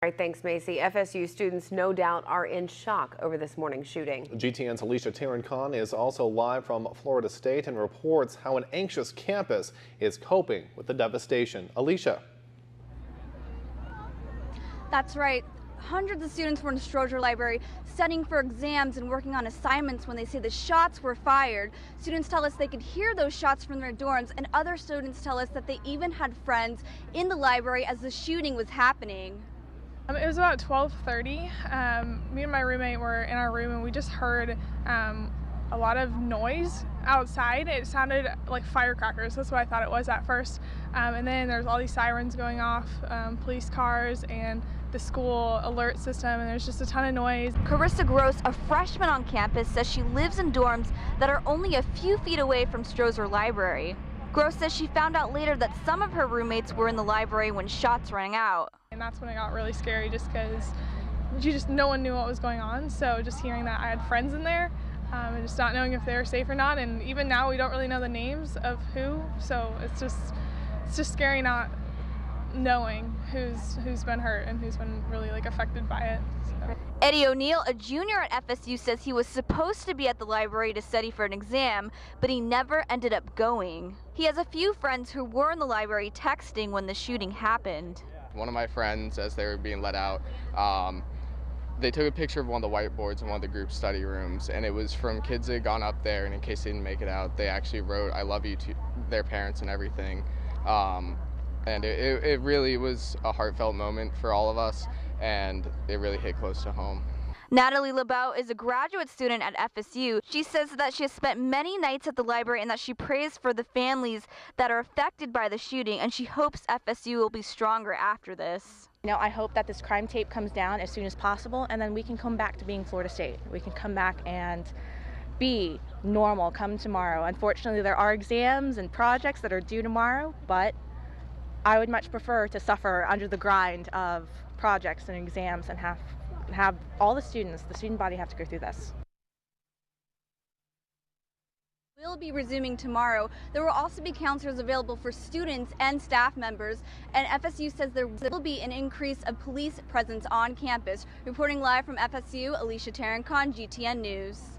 All right, thanks, Macy. FSU students no doubt are in shock over this morning's shooting. GTN's Alicia Tarancon is also live from Florida State and reports how an anxious campus is coping with the devastation. Alicia. That's right. Hundreds of students were in the Stroger Library studying for exams and working on assignments when they say the shots were fired. Students tell us they could hear those shots from their dorms, and other students tell us that they even had friends in the library as the shooting was happening. It was about 12:30. Me and my roommate were in our room and we just heard a lot of noise outside. It sounded like firecrackers. That's what I thought it was at first. And then there's all these sirens going off, police cars and the school alert system, and there's just a ton of noise. Carissa Gross, a freshman on campus, says she lives in dorms that are only a few feet away from Stroger Library. Gross says she found out later that some of her roommates were in the library when shots rang out. And that's when it got really scary, just because no one knew what was going on. So just hearing that I had friends in there and just not knowing if they were safe or not. And even now we don't really know the names of who. So it's just scary not knowing who's been hurt and who's been really affected by it. So. Eddie O'Neill, a junior at FSU, says he was supposed to be at the library to study for an exam, but he never ended up going. He has a few friends who were in the library texting when the shooting happened. One of my friends, as they were being let out, they took a picture of one of the whiteboards in one of the group study rooms, and it was from kids that had gone up there, and in case they didn't make it out, they actually wrote "I love you" to their parents and everything. And it really was a heartfelt moment for all of us, and it really hit close to home. Natalie LeBeau is a graduate student at FSU. She says that she has spent many nights at the library and that she prays for the families that are affected by the shooting, and she hopes FSU will be stronger after this. I hope that this crime tape comes down as soon as possible, and then we can come back to being Florida State. We can come back and be normal come tomorrow. Unfortunately, there are exams and projects that are due tomorrow, but I would much prefer to suffer under the grind of projects and exams and have all the student body have to go through this. Will be resuming tomorrow. There will also be counselors available for students and staff members, and FSU says there will be an increase of police presence on campus. Reporting live from FSU, Alicia Tarancon, GTN News.